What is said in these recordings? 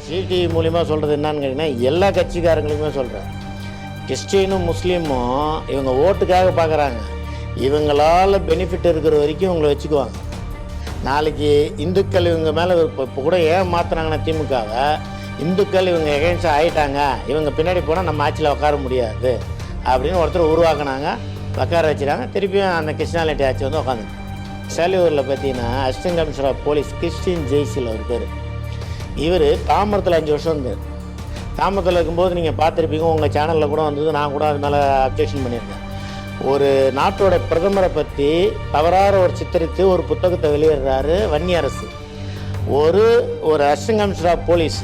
CD மூலிமா சொல்கிறது என்னன்னு கேட்டிங்கன்னா எல்லா கட்சிக்காரங்களுக்குமே சொல்கிறேன். கிறிஸ்டினும் முஸ்லீமும் இவங்க ஓட்டுக்காக பார்க்குறாங்க. இவங்களால் பெனிஃபிட் இருக்கிற வரைக்கும் இவங்களை வச்சுக்குவாங்க. நாளைக்கு இந்துக்கள் இவங்க மேலே இப்போ கூட ஏன் மாற்றினாங்கன்னா திமுகவை, இந்துக்கள் இவங்க எகென்ஸ்டாக ஆகிட்டாங்க, இவங்க பின்னாடி போனால் நம்ம ஆட்சியில் உட்கார முடியாது அப்படின்னு ஒருத்தர் உருவாக்குனாங்க, உட்கார வச்சுட்டாங்க. திருப்பியும் அந்த கிருஷ்ணாலிட்டி ஆட்சி வந்து உட்காந்து சேலியூரில் பார்த்தீங்கன்னா assistant commissioner of police Christin Jaisil ஒரு பேர். இவர் தாமரத்தில் 5 வருஷம் இருந்தார். தாமரத்தில் இருக்கும்போது நீங்கள் பார்த்துருப்பீங்க, உங்கள் சேனலில் கூட வந்தது, நான் கூட அது மேலே அப்ஜெக்ஷன் பண்ணியிருக்கேன். ஒரு நாட்டோட பிரதமரை பற்றி தவறாக ஒரு சித்தரித்து ஒரு புத்தகத்தை வெளியிடுறாரு வன்னியரசு. ஒரு அசிஸ்டன்ட் கமிஷனர் ஆஃப் போலீஸ்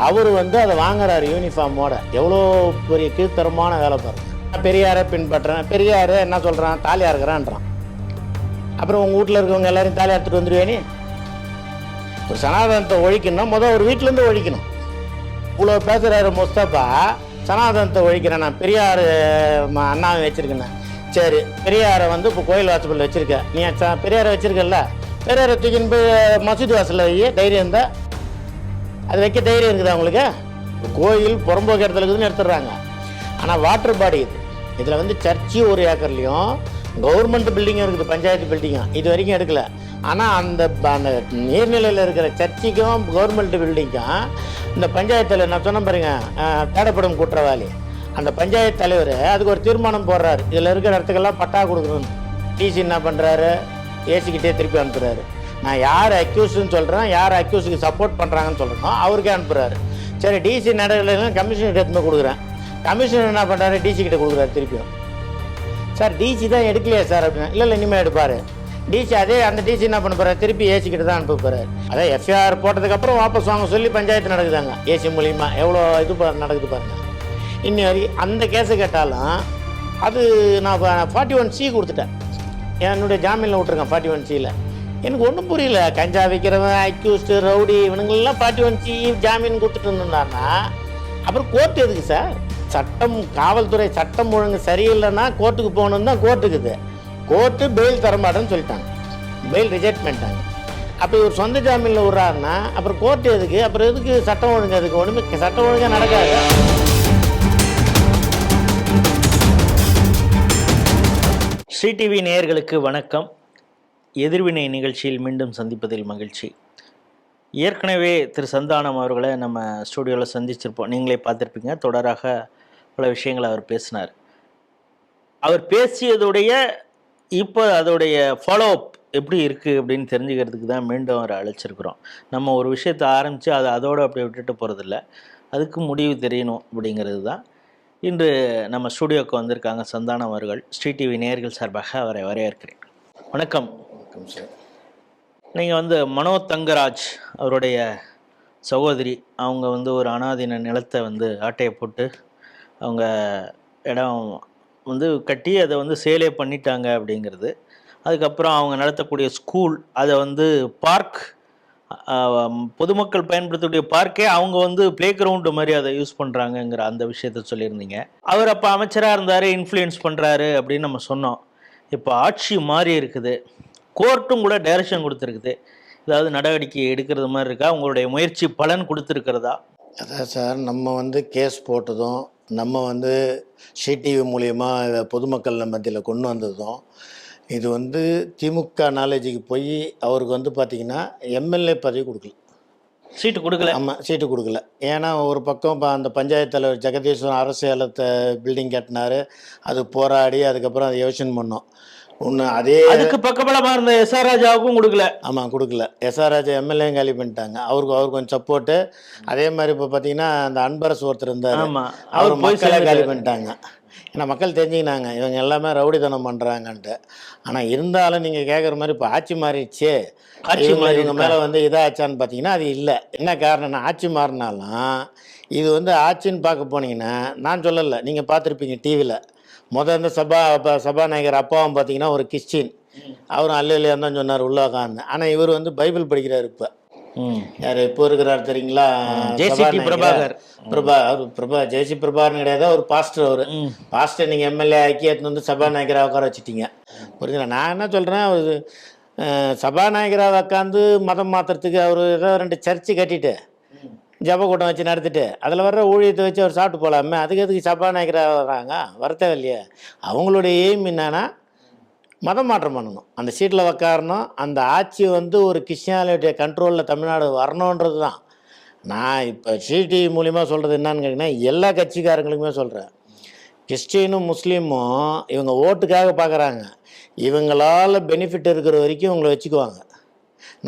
அவர் வந்து அதை வாங்குறாரு யூனிஃபார்மோட. எவ்வளோ பெரிய கீழ்த்தரமான வேலை பாருங்க. பெரியாரை பின்பற்றுறேன், பெரியார் என்ன சொல்கிறான், தாலியாக இருக்கிறான்றான். அப்புறம் உங்கள் வீட்டில் இருக்கவங்க எல்லாரையும் தாலியாக எடுத்துகிட்டு வந்துடுவேனே. ஒரு சனாதனத்தை ஒழிக்கணும், முதல் ஒரு வீட்டிலேருந்து ஒழிக்கணும். இவ்வளோ பேசுகிறாரு முஸ்தபா, சனாதனத்தை ஒழிக்கிறேன், நான் பெரியார் அண்ணாவை வச்சுருக்கேன். சரி, பெரியாரை வந்து இப்போ கோயில் வாசலில் வச்சுருக்கேன், நீ பெரியாரை வச்சுருக்கல, பெரியாரை தூக்கின்னு போய் மசூதி வாசலில் வை, தைரியம் இருந்தால் அது வைக்க தைரியம் இருக்குது அவங்களுக்கு. கோயில் புறம்போக்கு இடத்துல இருக்குதுன்னு எடுத்துடுறாங்க. ஆனால் வாட்டர் பாடி இதில் வந்து சர்ச்சு ஒரு ஏக்கர்லேயும் கவர்மெண்ட் பில்டிங்கும் இருக்குது, பஞ்சாயத்து பில்டிங்கும் இது வரைக்கும் எடுக்கலை. ஆனால் அந்த நீர்நிலையில் இருக்கிற சர்ச்சுக்கும் கவர்மெண்ட் பில்டிங்கும் இந்த பஞ்சாயத்தில் நான் சொன்ன பாருங்க, தேடப்படும் குற்றவாளி அந்த பஞ்சாயத்து தலைவர் அதுக்கு ஒரு தீர்மானம் போடுறாரு, இதில் இருக்கிற இடத்துக்கெல்லாம் பட்டா கொடுக்கணும்னு. டிசி என்ன பண்ணுறாரு, ஏசிக்கிட்டே திருப்பி அனுப்புகிறாரு. நான் யார் அக்யூஸ்ன்னு சொல்கிறேன், யார் அக்யூஸுக்கு சப்போர்ட் பண்ணுறாங்கன்னு சொல்கிறோம் அவருக்கே அனுப்புகிறாரு. சரி, டிசி நடையில கமிஷனர் எடுத்து கொடுக்குறேன், கமிஷனர் என்ன பண்ணுறாரு, டிசி கிட்ட கொடுக்குறாரு திருப்பியும். சார் டிசி தான் எடுக்கலையா சார் அப்படின்னா, இல்லை இனிமேல் எடுப்பார். டிசி அந்த டிசி என்ன பண்ண போகிறார், திருப்பி ஏசி கிட்ட தான் அனுப்ப போகிறார். அதான் எஃப்ஐஆர் போட்டதுக்கப்புறம் வாபஸ் வாங்க சொல்லி பஞ்சாயத்து நடக்குதாங்க ஏசி மூலிமா. எவ்வளோ இது நடக்குது பாருங்கள். இன்னி வரைக்கும் அந்த கேஸை கேட்டாலும் அது நான் 41C கொடுத்துட்டேன், என்னுடைய ஜாமீனில் விட்டுருக்கேன் 41Cயில். எனக்கு ஒன்றும் புரியல, கஞ்சா விற்கிறவன், அக்யூஸ்டு, ரவுடி இவனுங்கள்லாம் 41C ஜாமீன் கொடுத்துட்டு இருந்தாருன்னா அப்புறம் கோர்ட்டு எதுக்கு சார்? சட்டம், காவல்துறை சட்டம் ஒழுங்கு சரியில்லைன்னா கோர்ட்டுக்கு போகணுன்னு தான் கோர்ட்டுக்குது. கோர்ட்டு பெயில் தரமாட்டேன்னு சொல்லிட்டாங்க, பெயில் ரிஜெக்ட் பண்ணிட்டாங்க. அப்போ இவர் சொந்த ஜாமீனில் விட்றாருன்னா அப்புறம் கோர்ட்டு எதுக்கு? அப்புறம் எதுக்கு சட்டம் ஒழுங்கு? அதுக்கு ஒன்றுமே சட்டம் ஒழுங்காக நடக்காது. ஸ்ரீ டிவி நேயர்களுக்கு வணக்கம். எதிர்வினை நிகழ்ச்சியில் மீண்டும் சந்திப்பதில் மகிழ்ச்சி. ஏற்கனவே திரு சந்தானம் அவர்களை நம்ம ஸ்டூடியோவில் சந்திச்சிருப்போம், நீங்களே பார்த்துருப்பீங்க. தொடராக பல விஷயங்களை அவர் பேசினார். அவர் பேசியதுடைய இப்போ அதோடைய ஃபாலோஅப் எப்படி இருக்குது அப்படின்னு தெரிஞ்சுக்கிறதுக்கு தான் மீண்டும் அவரை அழைச்சிருக்கிறோம். நம்ம ஒரு விஷயத்தை ஆரம்பித்து அதை அதோடு அப்படி விட்டுட்டு போகிறதில்ல, அதுக்கு முடிவு தெரியணும் அப்படிங்கிறது தான். இன்று நம்ம ஸ்டூடியோவுக்கு வந்திருக்காங்க சந்தானம் அவர்கள். ஸ்ரீ டிவி நேயர்கள் சார்பாக அவரை வரவேற்கிறேன். வணக்கம். வணக்கம் சார். நீங்கள் வந்து மனோ தங்கராஜ் அவருடைய சகோதரி, அவங்க வந்து ஒரு அனாதீன நிலத்தை வந்து ஆட்டையை போட்டு அவங்க இடம் வந்து கட்டி அதை வந்து சேலே பண்ணிட்டாங்க அப்படிங்கிறது. அதுக்கப்புறம் அவங்க நடத்தக்கூடிய ஸ்கூல், அதை வந்து பார்க், பொதுமக்கள் பயன்படுத்தக்கூடிய பார்க்கே அவங்க வந்து பிளே கிரவுண்டு மாதிரி அதை யூஸ் பண்ணுறாங்கங்கிற அந்த விஷயத்த சொல்லியிருந்தீங்க. அவர் அப்போ அமைச்சராக இருந்தார், இன்ஃப்ளூயன்ஸ் பண்ணுறாரு அப்படின்னு நம்ம சொன்னோம். இப்போ ஆட்சி மாறி இருக்குது, கோர்ட்டும் கூட டைரக்ஷன் கொடுத்துருக்குது. ஏதாவது நடவடிக்கை எடுக்கிறது மாதிரி இருக்கா? உங்களுடைய முயற்சி பலன் கொடுத்துருக்கிறதா? அதான் சார், நம்ம வந்து கேஸ் போட்டதும், நம்ம வந்து சிடிவி மூலயமா பொதுமக்கள் மத்தியில் கொண்டு வந்ததும், இது வந்து திமுக நாலேஜுக்கு போய் அவருக்கு வந்து பார்த்திங்கன்னா எம்எல்ஏ பதவி கொடுக்கல, சீட்டு கொடுக்கல. ஆமாம், சீட்டு கொடுக்கல. ஏன்னா ஒரு பக்கம் அந்த பஞ்சாயத்து தலைவர் ஜெகதீஸ்வரன் அரசியலத்தை பில்டிங் கட்டினார், அது போராடி அதுக்கப்புறம் அதை யோசனை பண்ணோம். ஒன்று அதே அதுக்கு பக்கபலமாக இருந்த எஸ்ஆர் ராஜாவுக்கும் கொடுக்கல. ஆமாம், கொடுக்கல. எஸ்ஆர் ராஜா எம்எல்ஏ காலி பண்ணிட்டாங்க, அவர் கொஞ்சம் சப்போர்ட்டு. அதே மாதிரி இப்போ பார்த்தீங்கன்னா அந்த அன்பரசு ஒருத்தர் இருந்தார், அவர் மக்களை காலி பண்ணிட்டாங்க. ஏன்னா மக்கள் தெரிஞ்சுக்கினாங்க இவங்க எல்லாமே ரவுடித்தனம் பண்ணுறாங்கன்ட்டு. ஆனால் இருந்தாலும் நீங்கள் கேட்குற மாதிரி இப்போ ஆட்சி மாறிடுச்சு, இவங்க மேலே வந்து இதாச்சான்னு பார்த்தீங்கன்னா அது இல்லை. என்ன காரணம்னா, ஆட்சி மாறினாலும் இது வந்து ஆட்சின்னு பார்க்க போனீங்கன்னா, நான் சொல்லலை, நீங்கள் பார்த்துருப்பீங்க டிவியில். இந்த சபாநாயகர் அப்பாவும் பார்த்தீங்கன்னா ஒரு கிறிஸ்டின், அவரும் அல்லையா தான் சொன்னார் உள்ள உட்காந்து. ஆனால் இவர் வந்து பைபிள் படிக்கிறார். இப்போ யார் இப்போ இருக்கிறார் தெரியுங்களா? ஜெயசி பிரபாகரன் கிடையாது, ஒரு பாஸ்டர். அவர் பாஸ்டர் நீங்கள் எம்எல்ஏ ஆக்கி எடுத்து வந்து சபாநாயகராக உட்கார வச்சுட்டீங்க. புரியுதுங்களா? நான் என்ன சொல்கிறேன், அவர் சபாநாயகராக உட்காந்து மதம் மாற்றுறதுக்கு அவர் ஏதோ 2 சர்ச்சு கட்டிட்டு ஜப கூட்டம் வச்சு நடத்திட்டு அதில் வர்ற ஊழியத்தை வச்சு அவர் சாப்பிட்டு போகலாமே, அதுக்கு எதுக்கு சபாநாயகராக வர்றாங்க? வரத்தே இல்லையே. அவங்களுடைய எய்ம் என்னன்னா மதம் மாற்றம் பண்ணணும், அந்த சீட்டில் உக்காரணும், அந்த ஆட்சி வந்து ஒரு கிறிஸ்டியானிட்டிய கண்ட்ரோலில் தமிழ்நாடு வரணுன்றது தான். நான் இப்போ சிடிவி மூலிமா சொல்கிறது என்னன்னு கேட்டிங்கன்னா, எல்லா கட்சிக்காரங்களுக்குமே சொல்கிறேன். கிறிஸ்டினும் முஸ்லீமும் இவங்க ஓட்டுக்காக பார்க்குறாங்க. இவங்களால் பெனிஃபிட் இருக்கிற வரைக்கும் இவங்களை வச்சுக்குவாங்க.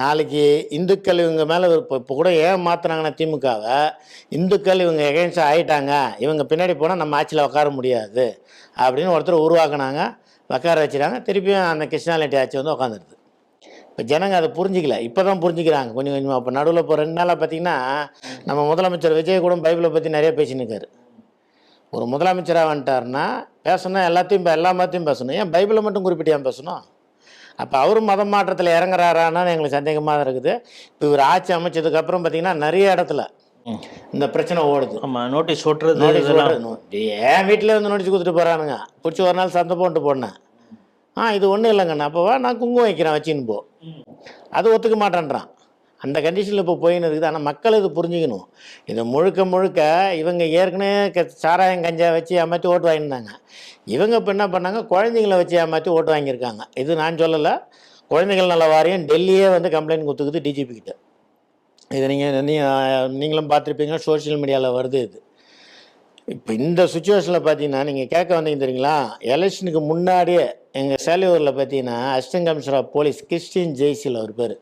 நாளைக்கு இந்துக்கள் இவங்க மேலே இப்போ கூட ஏன் மாற்றினாங்கன்னா திமுகவை, இந்துக்கள் இவங்க எகென்ஸ்டாக ஆகிட்டாங்க, இவங்க பின்னாடி போனால் நம்ம ஆட்சியில் உட்கார முடியாது அப்படின்னு ஒருத்தர் உருவாக்குனாங்க, உட்கார வச்சுட்டாங்க. திருப்பியும் அந்த கிருஷ்ணாலிட்டி ஆட்சி வந்து உட்காந்துருது. இப்போ ஜனங்க அதை புரிஞ்சிக்கல, இப்போ தான் புரிஞ்சுக்கிறாங்க கொஞ்சம் கொஞ்சமாக. அப்போ நடுவில் இப்போ 2 நாளாக பார்த்திங்கன்னா நம்ம முதலமைச்சர் விஜய் கூட பைபிளை பற்றி நிறைய பேசின்னு இருக்காரு. ஒரு முதலமைச்சராக வந்துட்டாருன்னா பேசணும், எல்லாத்தையும் எல்லா மதத்தையும் பேசணும், ஏன் பைபிளை மட்டும் குறிப்பிட்டு ஏன் பேசணும்? அப்போ அவரும் மதம் மாற்றத்தில் இறங்குறாரான்னு எங்களுக்கு சந்தேகமாக தான் இருக்குது. இப்போ இவர் ஆட்சி அமைச்சதுக்கப்புறம் பார்த்திங்கன்னா நிறைய இடத்துல இந்த பிரச்சனை ஓடுது. ஆமாம், நோட்டீஸ் ஓட்டுறது. என் வீட்டில் வந்து நோட்டீஸ் கொடுத்துட்டு போகிறானுங்க, பிடிச்சி ஒரு நாள் சந்தை போட்டு போனேன். இது ஒன்றும் இல்லைங்கண்ணா, அப்போவா நான் குங்குமம் வைக்கிறேன் வச்சின்னு போ, அது ஒத்துக்க மாட்டேன்றான். அந்த கண்டிஷனில் இப்போ போயின்னு இருக்குது. ஆனால் மக்கள் இது புரிஞ்சுக்கணும். இது முழுக்க முழுக்க இவங்க ஏற்கனவே சாராயம் கஞ்சா வச்சு ஏமாற்றி ஓட்டு வாங்கியிருந்தாங்க. இவங்க இப்போ என்ன பண்ணாங்க, குழந்தைங்கள வச்சு ஏமாற்றி ஓட்டு வாங்கியிருக்காங்க. இது நான் சொல்லலை, குழந்தைகள் நல்ல வாரியம் டெல்லியே வந்து கம்ப்ளைண்ட் கொடுத்துக்குது டிஜிபி கிட்ட. இதை நீங்களும் பார்த்துருப்பீங்க, சோஷியல் மீடியாவில் வருது இது. இப்போ இந்த சுச்சுவேஷனில் பார்த்தீங்கன்னா நீங்கள் கேட்க வந்தீங்க தெரியுங்களா, எலெக்ஷனுக்கு முன்னாடியே எங்கள் சேலையூரில் பார்த்தீங்கன்னா assistant commissioner of police Christin Jaisil அவர் பேர்.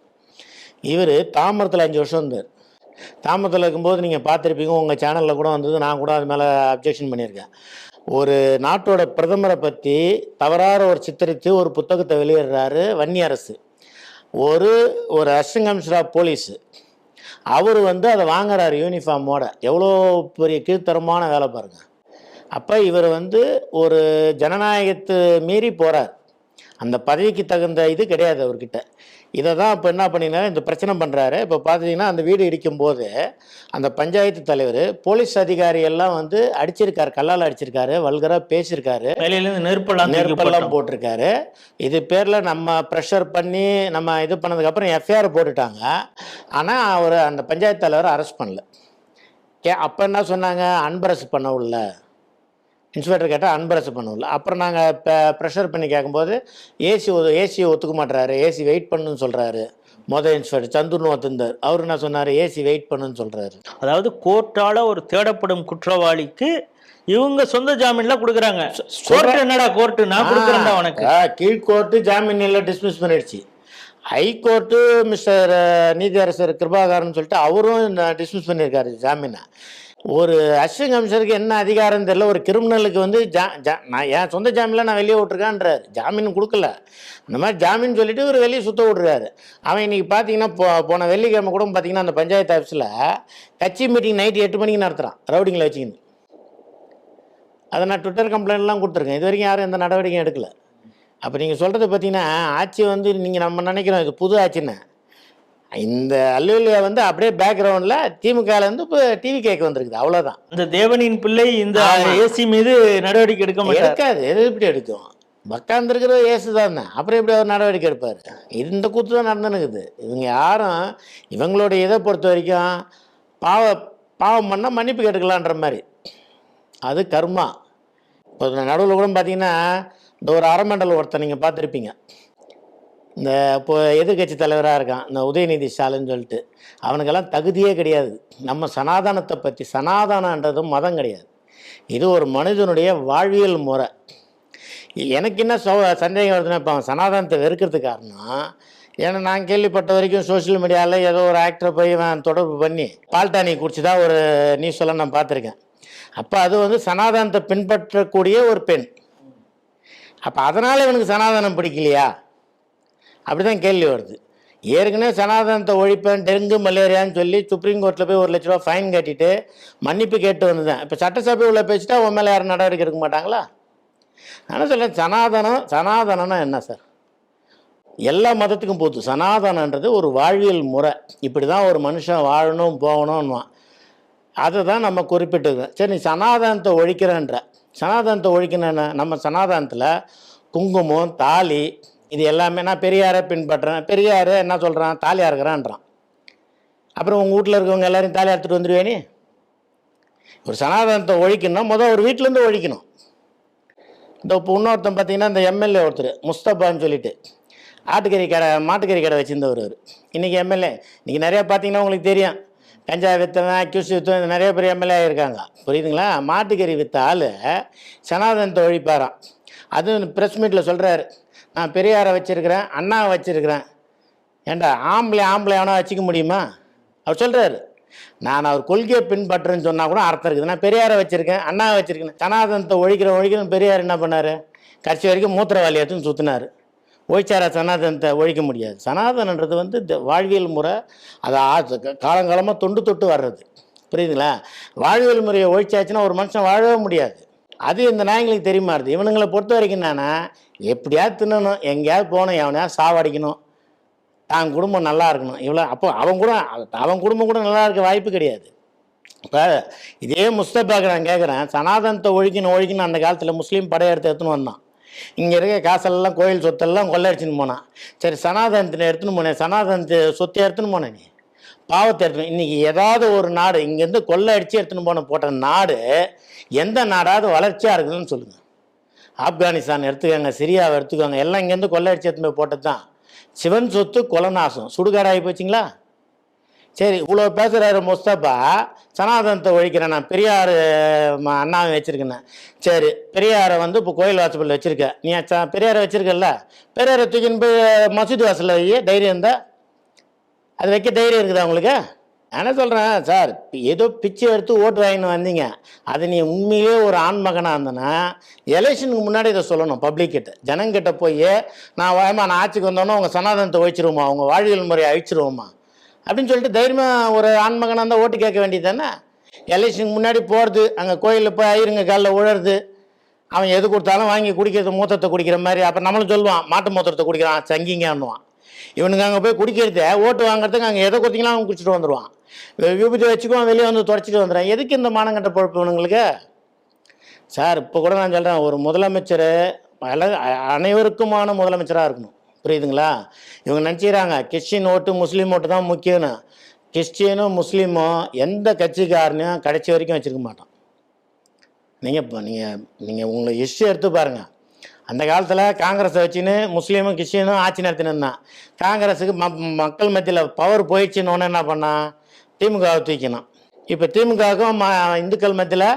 இவர் தாமரத்தில் 5 வருஷம் இருந்தார். தாமரத்தில் இருக்கும்போது நீங்கள் பார்த்துருப்பீங்க, உங்கள் சேனலில் கூட வந்தது, நான் கூட அது மேலே அப்ஜெக்ஷன் பண்ணியிருக்கேன். ஒரு நாட்டோட பிரதமரை பற்றி தவறாக ஒரு சித்தரித்து ஒரு புத்தகத்தை வெளியிடுறாரு வன்னியரசு. ஒரு அசிஸ்டன்ட் கமிஷனர் ஆஃப் போலீஸு அவர் வந்து அதை வாங்குறாரு யூனிஃபார்மோட. எவ்வளோ பெரிய கீழ்த்தரமான வேலை பாருங்கள். அப்போ இவர் வந்து ஒரு ஜனநாயகத்தை மீறி போகிறார். அந்த பதவிக்கு தகுந்த இது கிடையாது அவர்கிட்ட. இதை தான் இப்போ என்ன பண்ணினா இந்த பிரச்சனை பண்ணுறாரு. இப்போ பார்த்தீங்கன்னா அந்த வீடு இடிக்கும்போது அந்த பஞ்சாயத்து தலைவர் போலீஸ் அதிகாரி எல்லாம் வந்து அடிச்சிருக்காரு, கல்லால் அடிச்சிருக்காரு, வல்கராக பேசியிருக்காரு, நெருப்பெல்லாம் போட்டிருக்காரு. இது பேரில் நம்ம ப்ரெஷர் பண்ணி நம்ம இது பண்ணதுக்கப்புறம் எஃப்ஐஆர் போட்டுட்டாங்க. ஆனால் அவர் அந்த பஞ்சாயத்து தலைவரை அரெஸ்ட் பண்ணல. அப்போ என்ன சொன்னாங்க, அன்பரசு பண்ண உள்ள இன்ஸ்பெக்டர் கேட்டால் அன்பரசு பண்ணல. அப்புறம் நாங்கள் ப்ரெஷர் பண்ணி கேட்கும்போது ஏசியை ஒத்துக்க மாட்டுறாரு, ஏசி வெயிட் பண்ணுன்னு சொல்கிறாரு. இன்ஸ்பெக்டர் சந்துர்னு ஒத்துந்தார், அவர் என்ன சொன்னார், ஏசி வெயிட் பண்ணுன்னு சொல்கிறாரு. அதாவது கோர்ட்டால் ஒரு தேடப்படும் குற்றவாளிக்கு இவங்க சொந்த ஜாமீன்லாம் கொடுக்குறாங்க. கோர்ட்டு என்னடா கோர்ட்டு, நான் கொடுக்குறேன்டா உனக்கு. கீழ்கோர்ட்டு ஜாமீன் இல்லை டிஸ்மிஸ் பண்ணிடுச்சு. ஹைகோர்ட்டு மிஸ்டர் நீதியரசர் கிருபாகரன் சொல்லிட்டு அவரும் டிஸ்மிஸ் பண்ணியிருக்காரு ஜாமீனை. ஒரு அசிஸ்டன்ட் கமிஷனருக்கு என்ன அதிகாரம் தெரியல, ஒரு கிரிமினலுக்கு வந்து நான் என் சொந்த ஜாமீனில் நான் வெளியே விட்ருக்கான்றார், ஜாமீன் கொடுக்கல. இந்த மாதிரி ஜாமீன் சொல்லிவிட்டு ஒரு வெளியே சுற்ற விட்றாரு. அவன் இன்றைக்கி பார்த்தீங்கன்னா போன வெள்ளிக்கிழமை கூட பார்த்தீங்கன்னா அந்த பஞ்சாயத்து ஆஃபீஸில் கட்சி மீட்டிங் நைட்டு 8 மணிக்கு நடத்துகிறான் ரவுடிங்களை வச்சுக்கின்னு. அதை நான் ட்விட்டர் கம்ப்ளைண்ட்லாம் கொடுத்துருக்கேன், இது வரைக்கும் யாரும் எந்த நடவடிக்கையும் எடுக்கலை. அப்போ நீங்கள் சொல்கிறது பார்த்தீங்கன்னா ஆட்சி வந்து நீங்கள் நம்ம நினைக்கிறோம் இது புது ஆட்சின்னு, இந்த அல்லூலியா வந்து அப்படியே பேக்ரவுண்டில் திமுகலேருந்து இப்போ டிவி கேட்க வந்திருக்குது, அவ்வளோதான். இந்த தேவனின் பிள்ளை இந்த ஏசி மீது நடவடிக்கை எடுக்காது. எது எப்படி எடுக்கும், உக்காந்துருக்கிற ஏசு தான், அப்புறம் எப்படி அவர் நடவடிக்கை எடுப்பார்? இந்த கூத்து தான் நடந்துனுக்குது. இவங்க யாரும் இவங்களுடைய இதை பொறுத்த வரைக்கும் பாவம் பண்ணால் மன்னிப்பு கேட்டுக்கலான்ற மாதிரி, அது கர்மா. இப்போ நடுவில் கூட பார்த்தீங்கன்னா இந்த ஒரு அரைமண்டல் ஒருத்தர் நீங்கள் பார்த்துருப்பீங்க, இந்த இப்போ எதிர்கட்சி தலைவராக இருக்கான் இந்த உதயநிதி ஸ்டாலின்னு சொல்லிட்டு, அவனுக்கெல்லாம் தகுதியே கிடையாது. நம்ம சனாதனத்தை பற்றி, சனாதனன்றதும் மதம் கிடையாது, இது ஒரு மனிதனுடைய வாழ்வியல் முறை. எனக்கு என்ன சந்தேகம் வருதுன்னா, இப்போ அவன் சனாதனத்தை வெறுக்கிறதுக்கு காரணம், ஏன்னா நான் கேள்விப்பட்ட வரைக்கும் சோஷியல் மீடியாவில் ஏதோ ஒரு ஆக்டரை போய் தொடர்பு பண்ணி பால்டானி குடிச்சு தான் ஒரு நியூஸ் எல்லாம் நான் பார்த்துருக்கேன். அப்போ அது வந்து சனாதனத்தை பின்பற்றக்கூடிய ஒரு பெண். அப்போ அதனால் இவனுக்கு சனாதனம் பிடிக்கலையா, அப்படி தான் கேள்வி வருது. ஏற்கனவே சனாதனத்தை ஒழிப்பேன், டெங்கு மலேரியான்னு சொல்லி சுப்ரீம் கோர்ட்டில் போய் 1 லட்ச ரூபா ஃபைன் கட்டிட்டு மன்னிப்பு கேட்டு வந்தேன். இப்போ சட்டசபை உள்ள பேசிட்டா உன் மேலே யாரும் நடவடிக்கை எடுக்க மாட்டாங்களா? ஆனால் சொல்ல சனாதனம்னா என்ன சார், எல்லா மதத்துக்கும் போகுது. சனாதனன்றது ஒரு வாழ்வியல் முறை, இப்படி தான் ஒரு மனுஷன் வாழணும் போகணும்னுவான், அதை தான் நம்ம குறிப்பிட்டுருக்கோம். சரி, நீ சனாதனத்தை ஒழிக்கிறன்ற, சனாதனத்தை ஒழிக்கணும்னா நம்ம சனாதனத்தில் குங்குமம் தாலி இது எல்லாமே, நான் பெரியாரை பின்பற்றுறேன், பெரியார் என்ன சொல்கிறான், தாலியாக இருக்கிறான்றான். அப்புறம் உங்கள் வீட்டில் இருக்கவங்க எல்லாரையும் தாலி எடுத்துகிட்டு வந்துடுவேனே. ஒரு சனாதனத்தை ஒழிக்கணும், முதல் ஒரு வீட்டிலேருந்து ஒழிக்கணும். இந்த இப்போ இன்னொருத்தன் பார்த்தீங்கன்னா, இந்த எம்எல்ஏ ஒருத்தர் முஸ்தபான்னு சொல்லிட்டு ஆட்டுக்கறி கடை மாட்டுக்கறி கடை வச்சுருந்தவர் அவர். இன்றைக்கி எம்எல்ஏ. இன்றைக்கி நிறையா பார்த்தீங்கன்னா உங்களுக்கு தெரியும், கஞ்சா விற்றவன், அக்யூஸ் விற்றவன், நிறைய பேர் எம்எல்ஏ இருக்காங்க. புரியுதுங்களா? மாட்டுக்கறி விற்ற ஆள் சனாதனத்தை ஒழிப்பாராம். அதுவும் ப்ரெஸ் மீட்டில் சொல்கிறாரு, நான் பெரியாரை வச்சுருக்கிறேன், அண்ணாவை வச்சுருக்கிறேன். ஏண்டா ஆம்பளை அவனை வச்சுக்க முடியுமா? அவர் சொல்கிறாரு, நான் அவர் கொள்கையை பின்பற்றுன்னு சொன்னால் கூட அர்த்தம் இருக்குது. நான் பெரியாரை வச்சுருக்கேன், அண்ணாவை வச்சுருக்கேன். சனாதனத்தை ஒழிக்கிறேன் பெரியார் என்ன பண்ணார்? கடைசி வரைக்கும் மூத்திரவாளி எடுத்துன்னு சுற்றினார். ஒழிச்சாரா சனாதனத்தை? ஒழிக்க முடியாது. சனாதனன்றது வந்து வாழ்வியல் முறை, அது காலங்காலமாக தொண்டு தொட்டு வர்றது. புரியுதுங்களா? வாழ்வியல் முறையை ஒழிச்சாச்சுன்னா ஒரு மனுஷன் வாழவே முடியாது. அது இந்த நாய்களுக்கு தெரியுமா இருக்குது. இவனுங்களை பொறுத்த வரைக்கும் என்னன்னா, எப்படியாவது தின்னணும், எங்கேயாவது போகணும், எவனையாவது சாவடிக்கணும், தான் குடும்பம் நல்லா இருக்கணும், இவ்வளோ. அப்போ அவன் குடும்பம் கூட நல்லா இருக்க வாய்ப்பு கிடையாது. இப்போ இதே முஸ்தபாக்கு நான் கேட்குறேன், சனாதனத்தை ஒழிக்கணும் அந்த காலத்தில் முஸ்லீம் படையெடுத்து எடுத்துன்னு வந்தான். இங்கே இருக்க காசெல்லாம் கோயில் சொத்தெல்லாம் கொள்ளடிச்சுன்னு போனான். சரி, சனாதனத்தில் எடுத்துன்னு போனேன், சனாதனத்தை சொத்தை எடுத்துன்னு போனேன், நீ பாவத்தை எடுத்துன்னு. இன்றைக்கி ஏதாவது ஒரு நாடு இங்கேருந்து கொள்ளை அடித்து எடுத்துன்னு போட்ட நாடு எந்த நாடாவது வளர்ச்சியாக இருக்குதுன்னு சொல்லுங்கள். ஆப்கானிஸ்தான் எடுத்துக்கோங்க, சிரியாவை எடுத்துக்கோங்க, எல்லாம் இங்கேருந்து கொள்ளை அடித்து எடுத்துன்னு போய் போட்டது தான். சிவன் சொத்து கொலநாசம், சுடுகாடாகி போச்சுங்களா? சரி, இவ்வளோ பேசுகிறாரு முஸ்தபா, சனாதனத்தை ஒழிக்கிறேன், நான் பெரியார் அண்ணாவை வச்சுருக்கேன்னு. சரி, பெரியாரை வந்து இப்போ கோயில் வாசலில் வச்சுருக்க, நீ பெரியாரை வச்சுருக்கல, பெரியாரை தூக்கின்னு போய் மசூதி வாசலில் வைய தைரியம் இருந்தால், அது வைக்க தைரியம் இருக்குதா உங்களுக்கு? என்ன சொல்கிறேன் சார், ஏதோ பிச்சை எடுத்து ஓட்டு வாங்கின்னு வந்தீங்க, அது நீ உண்மையிலே ஒரு ஆண்மகனாக இருந்தேன்னா எலெக்ஷனுக்கு முன்னாடி இதை சொல்லணும். பப்ளிக்கிட்ட, ஜனங்கிட்ட போய், நான் ஆட்சிக்கு வந்தோன்னா உங்கள் சனாதனத்தை ஒழிச்சிருவோமா, உங்கள் வாழ்வியல் முறையை அழிச்சிருவோமா அப்படின்னு சொல்லிட்டு தைரியமாக ஒரு ஆண்மகனாக இருந்தால் ஓட்டு கேட்க வேண்டியது தானே. எலெக்ஷனுக்கு முன்னாடி போகிறது, அங்கே கோயிலில் போய் ஐயருங்க காலில் உழறது, அவன் எது கொடுத்தாலும் வாங்கி குடிக்கிறது, மூத்தத்தை குடிக்கிற மாதிரி. அப்புறம் நம்மளும் சொல்லுவான், மாட்டு மூத்திரத்தை குடிக்கிறான் சங்கிங்கன்னுவான். இவனுக்கு அங்கே போய் குடிக்கிறத ஓட்டு வாங்குறதுக்கு அங்கே எதை கொடுத்தீங்களா அவன் குடிச்சிட்டு வந்துடுவான். விபத்து வச்சுக்குவான், வெளியே வந்து துடைச்சிட்டு வந்துடுறான். எதுக்கு இந்த மானங்கட்ட பொழப்பு இவனுங்களுக்கு? சார், இப்போ கூட நான் சொல்கிறேன், ஒரு முதலமைச்சர் அனைவருக்குமான முதலமைச்சராக இருக்கணும். புரியுதுங்களா? இவங்க நினச்சிக்கிறாங்க கிறிஸ்டின் ஓட்டு முஸ்லீம் ஓட்டு தான் முக்கியம்னு. கிறிஸ்டியனும் முஸ்லீமும் எந்த கட்சிக்காரனையும் கடைசி வரைக்கும் வச்சுருக்க மாட்டான். நீங்கள் உங்களை ஹிஸ்ட்ரி எடுத்து பாருங்கள். அந்த காலத்தில் காங்கிரஸை வச்சுன்னு முஸ்லீமும் கிறிஸ்டியனும் ஆட்சி நடத்தினு தான். காங்கிரஸுக்கு மக்கள் மத்தியில் பவர் போயிடுச்சுன்னு ஒன்று என்ன பண்ணான், திமுகவை தூக்கினான். இப்போ திமுகவுக்கும் இந்துக்கள் மத்தியில்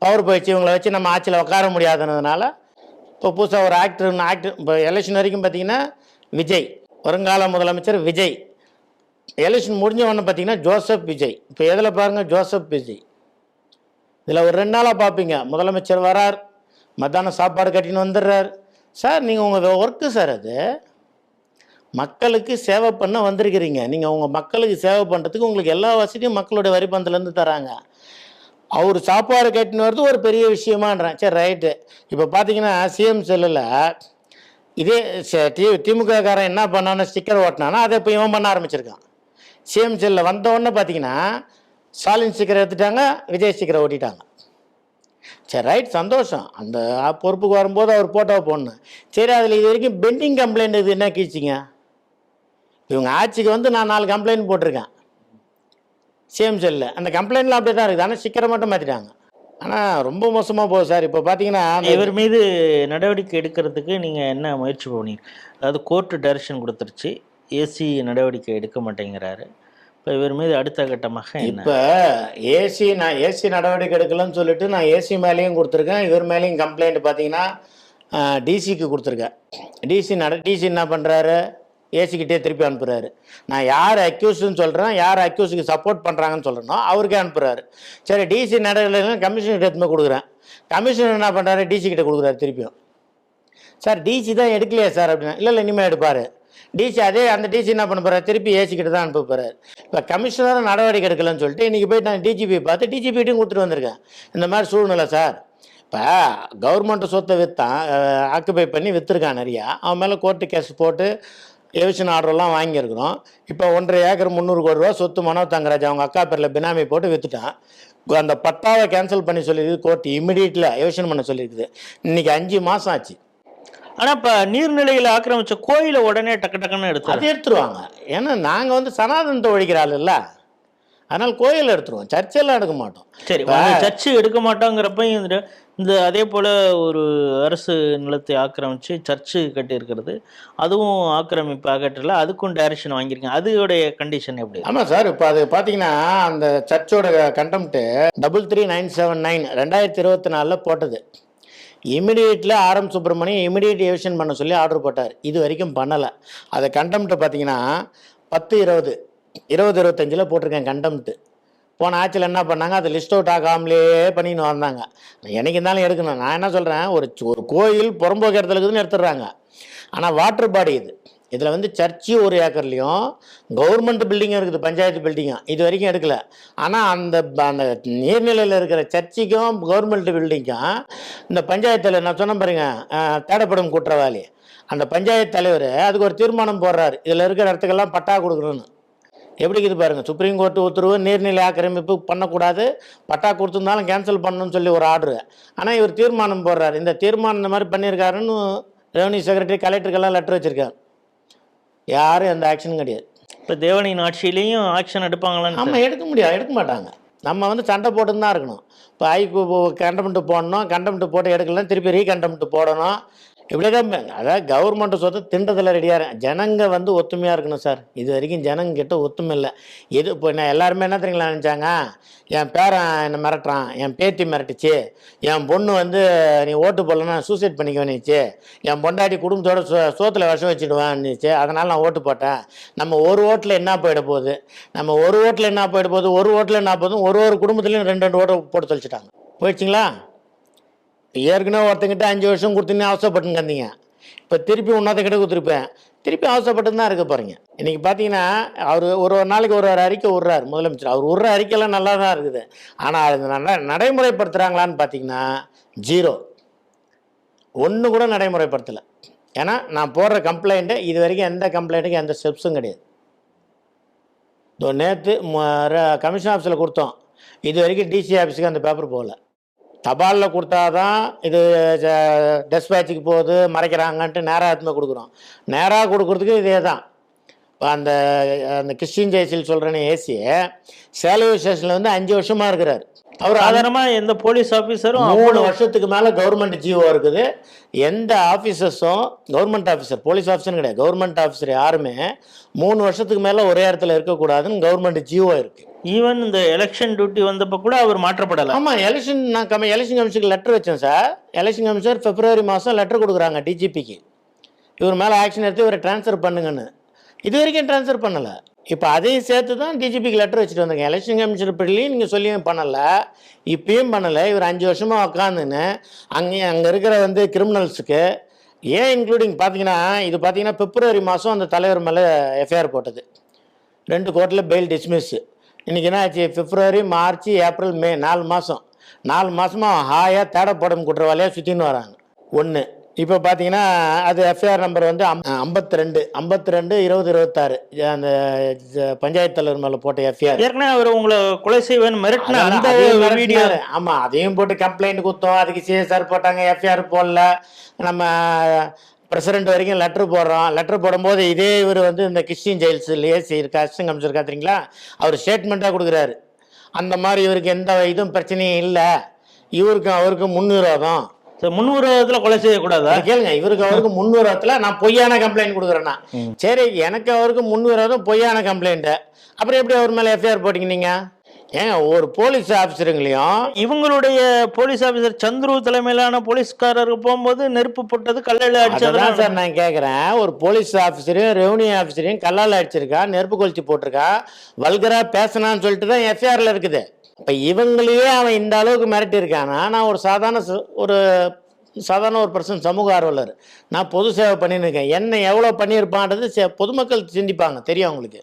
பவர் போயிடுச்சு, இவங்களை வச்சு நம்ம ஆட்சியில் உட்கார முடியாதுனதுனால இப்போ புதுசாக ஒரு ஆக்டர் இப்போ எலெக்ஷன் வரைக்கும் பார்த்தீங்கன்னா விஜய், வருங்கால முதலமைச்சர் விஜய். எலெக்ஷன் முடிஞ்ச உடனே பார்த்தீங்கன்னா ஜோசப் விஜய். இப்போ எதில் பாருங்கள், ஜோசப் விஜய். இதில் ஒரு 2 நாளாக பார்ப்பீங்க, முதலமைச்சர் வரார், மத்தியானம் சாப்பாடு கட்டின்னு வந்துடுறார். சார், நீங்கள் உங்கள் ஒர்க்கு சார், அது மக்களுக்கு சேவை பண்ண வந்திருக்கிறீங்க. நீங்கள் உங்கள் மக்களுக்கு சேவை பண்ணுறதுக்கு உங்களுக்கு எல்லா வசதியும் மக்களுடைய வரி பணத்துலேருந்து தராங்க. அவர் சாப்பாடு கட்டின்னு வர்றது ஒரு பெரிய விஷயமான்றேன். சரி, ரைட்டு. இப்போ பார்த்தீங்கன்னா சிஎம் செல்லில் இதே திமுககாரன் என்ன பண்ணான்னு ஸ்டிக்கர் ஓட்டினானா அதை இப்போ இவன் பண்ண ஆரம்பிச்சிருக்கான். சிஎம் செல்லில் வந்தவொடனே பார்த்தீங்கன்னா ஸ்டாலின் ஸ்டிக்கரை எடுத்துட்டாங்க, விஜய் ஸ்டிக்கரை ஓட்டிட்டாங்க. சரி, ரைட், சந்தோஷம். அந்த பொறுப்புக்கு வரும்போது அவர் போட்டோவை போடணும். சரி, அதில் இது வரைக்கும் பெண்டிங் கம்ப்ளைண்ட் இது என்ன கீழ்ச்சிங்க? இவங்க ஆட்சிக்கு வந்து நான் 4 கம்ப்ளைண்ட் போட்டிருக்கேன் சிஎம் செல்லில். அந்த கம்ப்ளைண்ட்லாம் அப்படியே தான் இருக்குது, ஆனால் ஸ்டிக்கரை மட்டும் மாற்றிட்டாங்க. ஆனால் ரொம்ப மோசமாக போகுது சார். இப்போ பார்த்தீங்கன்னா இவர் மீது நடவடிக்கை எடுக்கிறதுக்கு நீங்கள் என்ன முயற்சி போனீங்க? அதாவது கோர்ட்டு டைரக்ஷன் கொடுத்துருச்சு, ஏசி நடவடிக்கை எடுக்க மாட்டேங்கிறாரு. இப்போ இவர் மீது அடுத்த கட்டமாக இப்போ ஏசி நடவடிக்கை எடுக்கலன்னு சொல்லிட்டு நான் ஏசி மேலேயும் கொடுத்துருக்கேன், இவர் மேலேயும் கம்ப்ளைண்ட் பார்த்தீங்கன்னா டிசிக்கு கொடுத்துருக்கேன். டிசி என்ன பண்ணுறாரு, ஏசிக்கிட்டே திருப்பி அனுப்புகிறாரு. நான் யார் அக்யூஸ்ன்னு சொல்கிறேன், யார் அக்யூஸுக்கு சப்போர்ட் பண்ணுறாங்கன்னு சொல்கிறேனோ அவருக்கே அனுப்புகிறாரு. சரி, டிசி நடவடிக்கை கமிஷனர் எடுத்துமே கொடுக்குறேன். கமிஷனர் என்ன பண்ணுறாரு, டிசிக்கிட்ட கொடுக்குறாரு திருப்பியும். சார், டிசி தான் எடுக்கலையா சார் அப்படின்னா, இல்லை இனிமேல் எடுப்பார். டிசி அந்த டிசி என்ன பண்ண போகிறார், திருப்பி ஏசிக்கிட்ட தான் அனுப்ப போகிறார். இப்போ கமிஷனரும் நடவடிக்கை எடுக்கலன்னு சொல்லிட்டு இன்றைக்கி போய்ட்டு நான் டிஜிபி பார்த்து டிஜிபிட்டையும் கொடுத்துட்டு வந்திருக்கேன். இந்த மாதிரி சூழ்நிலை சார். இப்போ கவர்மெண்ட்டு சொத்தை ஆக்குபை பண்ணி விற்றுருக்கான் நிறையா. அவன் மேலே கோர்ட்டு கேஸ் போட்டு எவிஷன் ஆர்டர்லாம் வாங்கியிருக்கிறோம். இப்போ 1.5 ஏக்கர் 300 கோடி ரூபா சொத்து மனோ தங்கராஜ் அவங்க அக்கா பேரில் பினாமி போட்டு விற்றுட்டான். அந்த பட்டாவை கேன்சல் பண்ணி சொல்லியிருக்குது கோர்ட்டு, இம்மிடியேட்டில் எவிஷன் பண்ண சொல்லியிருக்குது. இன்றைக்கி 5 மாதம் ஆச்சு. ஆனால் இப்போ நீர்நிலையில் ஆக்கிரமிச்ச கோயிலை உடனே டக்குன்னு அது எடுத்துருவாங்க. ஏன்னா நாங்கள் வந்து சனாதனத்தை ஒழிக்கிறாள் இல்லை, அதனால் கோயில் எடுத்துருவோம், சர்ச்செல்லாம் எடுக்க மாட்டோம். சரி, சர்ச்சு எடுக்க மாட்டோங்கிறப்ப இந்த அதே போல் ஒரு அரசு நிலத்தை ஆக்கிரமித்து சர்ச்சு கட்டியிருக்கிறது, அதுவும் ஆக்கிரமிப்பு அகற்றல, அதுக்கும் டைரக்ஷன் வாங்கியிருக்கேன். அதோடைய கண்டிஷன் எப்படி? ஆமாம் சார், இப்போ அது பார்த்தீங்கன்னா அந்த சர்ச்சோட கண்டெம்ட்டு 33979 2024 போட்டது. இமிடியேட்டில் ஆர்எம் சுப்பிரமணியம் இமிடியேட் எவிஷன் பண்ண சொல்லி ஆர்டர் போட்டார். இது வரைக்கும் பண்ணலை. அதை கண்டெம்ட்டை பார்த்தீங்கன்னா 10/20/2025 போட்டிருக்கேன் கண்டெம்ட்டு. போன ஆட்சியில் என்ன பண்ணாங்க, அதை லிஸ்ட் அவுட் ஆகாமலே பண்ணின்னு வந்தாங்க. என்னைக்கு இருந்தாலும் எடுக்கணும். நான் என்ன சொல்கிறேன், ஒரு கோயில் புறம்போக்கு இடத்துல இருக்குதுன்னு எடுத்துடுறாங்க. ஆனால் வாட்டர் பாடி இதில் வந்து சர்ச்சு ஒரு ஏக்கர்லேயும் கவர்மெண்ட் பில்டிங்கும் இருக்குது, பஞ்சாயத்து பில்டிங்கும் இது வரைக்கும் எடுக்கலை. ஆனால் அந்த நீர்நிலையில் இருக்கிற சர்ச்சுக்கும் கவர்மெண்ட் பில்டிங்கும் இந்த பஞ்சாயத்தில் நான் சொன்ன பாருங்க, தேடப்படும் குற்றவாளி அந்த பஞ்சாயத்து தலைவர் அதுக்கு ஒரு தீர்மானம் போடுறாரு, இதில் இருக்கிற இடத்துக்கெல்லாம் பட்டா கொடுக்கணும்னு. எப்படி இருக்குது பாருங்கள், சுப்ரீம் கோர்ட்டு உத்தரவு நீர்நிலை ஆக்கிரமிப்பு பண்ணக்கூடாது, பட்டா கொடுத்துருந்தாலும் கேன்சல் பண்ணணும்னு சொல்லி ஒரு ஆர்டரு. ஆனால் இவர் தீர்மானம் போடுறாரு. இந்த தீர்மானம் இந்த மாதிரி பண்ணியிருக்காருன்னு ரெவன்யூ செக்ரட்டரி கலெக்டருக்கெல்லாம் லெட்டர் வச்சுருக்காரு. யாரும் எந்த ஆக்ஷனும் கிடையாது. இப்போ தேவனின் ஆட்சியிலையும் ஆக்ஷன் எடுப்பாங்களான்னு? நம்ம எடுக்க முடியாது, எடுக்க மாட்டாங்க. நம்ம வந்து சண்டை போட்டுன்னு தான் இருக்கணும். இப்போ கண்டெம்ட்டு போடணும், கண்டெம்ட்டு போட்டு எடுக்கலாம், திருப்பி ரீகண்டெம்ட்டு போடணும். இப்படியே தான். அதாவது கவர்மெண்ட்டு சொத்து திண்டத்தில் ரெடியாக ஜனங்க வந்து ஒத்துமையாக இருக்கணும் சார். இது வரைக்கும் ஜனங்க கிட்ட ஒத்துமை இல்லை. இப்போ நான் எல்லாருமே என்ன தெரியுங்களா நினச்சாங்க, என் பேரன் என்னை மிரட்டுறான், என் பேத்தி மிரட்டுச்சு, என் பொண்ணு வந்து நீ ஓட்டு போடலன்னா சூசைட் பண்ணிக்க வேணுச்சு, என் பொண்டாட்டி குடும்பத்தோட சோத்தில் விஷம் வச்சுடுவான்னுச்சு, அதனால் நான் ஓட்டு போட்டேன். நம்ம ஒரு ஓட்டில் என்ன போயிட போகுது, ஒரு ஓட்டில் என்ன போதும், ஒரு குடும்பத்துலேயும் 2 ஓட்டை போட்டு தொலைச்சிட்டாங்க. போயிடுச்சிங்களா? ஏற்கனவே ஒருத்தங்கிட்ட 5 வருஷம் கொடுத்துன்னு அவசரப்பட்டுன்னு வந்தீங்க, இப்போ திருப்பி கிட்ட கொடுத்துருப்பேன், திருப்பி அவசரப்பட்டு தான் இருக்க போகிறீங்க. இன்றைக்கி பார்த்தீங்கன்னா அவர் ஒரு நாளைக்கு ஒரு அறிக்கை விட்றாரு முதலமைச்சர். அவர் விட்ற அறிக்கையெல்லாம் நல்லா தான் இருக்குது. ஆனால் அது நடைமுறைப்படுத்துகிறாங்களான்னு பார்த்தீங்கன்னா 0, 1 கூட நடைமுறைப்படுத்தலை. ஏன்னா நான் போடுற கம்ப்ளைண்ட்டு இது வரைக்கும் எந்த கம்ப்ளைண்ட்டுக்கும் எந்த ஸ்டெப்ஸும் கிடையாது. நேற்று கமிஷன் ஆஃபீஸில் கொடுத்தோம், இது வரைக்கும் டிசி ஆஃபீஸுக்கு அந்த பேப்பர் போகல. தபாலில் கொடுத்தா தான் இது டெஸ்பேச்சுக்கு போகுது, மறைக்கிறாங்கன்ட்டு நேராக எடுத்துமே கொடுக்குறோம். நேராக கொடுக்குறதுக்கு இதே தான். இப்போ அந்த கிறிஸ்டின் ஜெயசீல் சொல்கிறேன்னு ஏசி சேலவி ஸ்டேஷனில் வந்து 5 வருஷமாக இருக்கிறார். அவர் ஆதாரமாக எந்த போலீஸ் ஆஃபீஸரும் 3 வருஷத்துக்கு மேலே கவர்மெண்ட் ஜிஓ இருக்குது. எந்த ஆஃபீஸர்ஸும் கவர்மெண்ட் ஆஃபீஸர், போலீஸ் ஆஃபீஸர்னு கிடையாது, கவர்மெண்ட் ஆஃபீஸர் யாருமே 3 வருஷத்துக்கு மேலே ஒரே இடத்துல இருக்கக்கூடாதுன்னு கவர்மெண்ட் ஜிஓ இருக்குது. ஈவன் இந்த எலெக்ஷன் டியூட்டி வந்தப்போ கூட அவர் மாற்றப்படலை. ஆமாம், நான் எலெக்ஷன் கமிஷனுக்கு லெட்டர் வச்சேன் சார். எலெக்ஷன் கமிஷனர் February மாதம் லெட்டர் கொடுக்குறாங்க டிஜிபிக்கு, இவர் மேலே ஆக்ஷன் எடுத்து இவரை ட்ரான்ஸ்ஃபர் பண்ணுங்கன்னு. இது வரைக்கும் ட்ரான்ஸ்ஃபர் பண்ணலை. இப்போ அதையும் சேர்த்து தான் டிஜிபிக்கு லெட்டர் வச்சுட்டு வந்திருக்கேன். எலெக்ஷன் கமிஷனர் படிலையும் நீங்கள் சொல்லியும் பண்ணலை, இப்பயும் பண்ணலை. இவர் 5 வருஷமாக உட்காந்துன்னு அங்கே இருக்கிற வந்து கிரிமினல்ஸுக்கு ஏன் இன்க்ளூடிங் பார்த்தீங்கன்னா, இது பார்த்தீங்கன்னா February மாதம் அந்த தலைவர் மேலே எஃப்ஐஆர் போட்டது, 2 கோர்ட்டில் பெயில் டிஸ்மிஸ்ஸு. இன்றைக்கி என்ன ஆச்சு, February, March, April, May 4 மாதம், 4 மாதமாக ஹாயாக தேடப்படும் குற்றவாளியாக சுற்றின்னு வராங்க. 1 இப்போ பார்த்தீங்கன்னா அது எஃப்ஐஆர் நம்பர் வந்து 52/2026 அந்த பஞ்சாயத்து தலைவர் மேலே போட்ட எஃப்ஐஆர். ஏற்கனவே அவர் உங்களை கொலை செய்வேன்னு மிரட்டின அந்த வீடியோ. ஆமாம், அதையும் போட்டு கம்ப்ளைண்ட் கொடுத்தோம், அதுக்கு சிஎஸ்ஆர் போட்டாங்க, எஃப்ஐஆர் போடல. நம்ம பிரசிடென்ட் வரைக்கும் லெட்டர் போடுறோம். லெட்டர் போடும்போது இதே இவர் வந்து இந்த கிறிஸ்டின் ஜெயில்ஸ் ஏசி கஷ்டம் கமிஷன் தெரியுங்களா, அவர் ஸ்டேட்மெண்ட்டாக கொடுக்குறாரு. அந்த மாதிரி இவருக்கு எந்த இதுவும் பிரச்சனையும் இல்லை, இவருக்கும் அவருக்கும் முன்விரோதம். முன்விரோதத்தில் கொலை செய்யக்கூடாதா கேளுங்க. இவருக்கு அவருக்கு முன்விரோதத்தில் நான் பொய்யான கம்ப்ளைண்ட் கொடுக்குறேன்னா, சரி எனக்கு அவருக்கு முன்விரோதம் பொய்யான கம்ப்ளைண்ட்டு, அப்புறம் எப்படி அவர் மேலே எஃப்ஐஆர் போட்டிங்க நீங்கள்? ஏங்க ஒரு போலீஸ் ஆஃபீஸருங்களையும் இவங்களுடைய போலீஸ் ஆஃபீஸர் சந்துரு தலைமையிலான போலீஸ்காரருக்கு போகும்போது நெருப்பு போட்டது, கல்லால் அடிச்சதான் சார் நான் கேட்குறேன். ஒரு போலீஸ் ஆஃபீஸரையும் ரெவன்யூ ஆஃபீஸரையும் கல்லால் அடிச்சிருக்கா, நெருப்பு கொளுத்தி போட்டிருக்கா, வல்கரா பேசினான்னு சொல்லிட்டு தான் எஃப்ஐஆரில் இருக்குது. இப்போ இவங்களையே அவன் இந்த அளவுக்கு மிரட்டியிருக்கானா, நான் ஒரு சாதாரண ஒரு பர்சன், சமூக ஆர்வலர், நான் பொது சேவை பண்ணின்னு இருக்கேன், என்ன எவ்வளோ பண்ணியிருப்பான்றது பொதுமக்கள் சிந்திப்பாங்க, தெரியும் அவங்களுக்கு.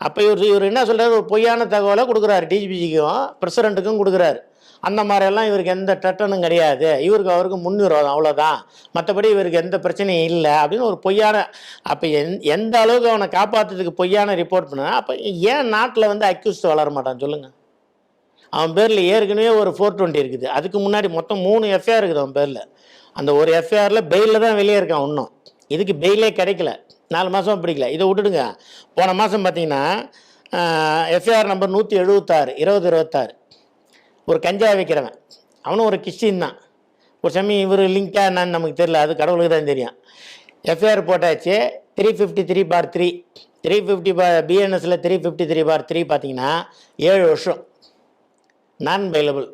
அப்போ இவர் என்ன சொல்கிறார், ஒரு பொய்யான தகவலை கொடுக்குறாரு, டிஜிபிக்கும் பிரசிடெண்ட்டுக்கும் கொடுக்குறாரு. அந்த மாதிரியெல்லாம் இவருக்கு எந்த டட்டனும் கிடையாது, இவருக்கு அவருக்கு முன்விரோதம் அவ்வளோதான், மற்றபடி இவருக்கு எந்த பிரச்சனையும் இல்லை அப்படின்னு ஒரு பொய்யான. அப்போ எந்த அளவுக்கு அவனை காப்பாற்றுறதுக்கு பொய்யான ரிப்போர்ட் பண்ணா, அப்போ ஏன் நாட்டில் வந்து அக்யூஸ்ட் வளர மாட்டான் சொல்லுங்கள்? அவன் பேரில் ஏற்கனவே ஒரு 420 இருக்குது, அதுக்கு முன்னாடி மொத்தம் 3 எஃப்ஐஆர் இருக்குது அவன் பேரில். அந்த ஒரு எஃப்ஐஆரில் பெயிலில் தான் வெளியே இருக்கான் இன்னும், இதுக்கு பெயிலே கிடைக்கல, 4 மாதம் பிடிக்கல. இதை விட்டுடுங்க. போன மாதம் பார்த்தீங்கன்னா எஃப்ஐஆர் நம்பர் 176 2026. ஒரு கஞ்சா விற்கிறவன், அவனும் ஒரு கிறிஸ்டின் தான். ஒரு சமயம் இவர் லிங்காக என்னன்னு நமக்கு தெரியல, அது கடவுளுக்கு தான் தெரியும். எஃப்ஐஆர் போட்டாச்சு 353/3. 350 பிஎன்எஸில் 353/3 பார்த்தீங்கன்னா 7 வருஷம் நான் பைலபிள்.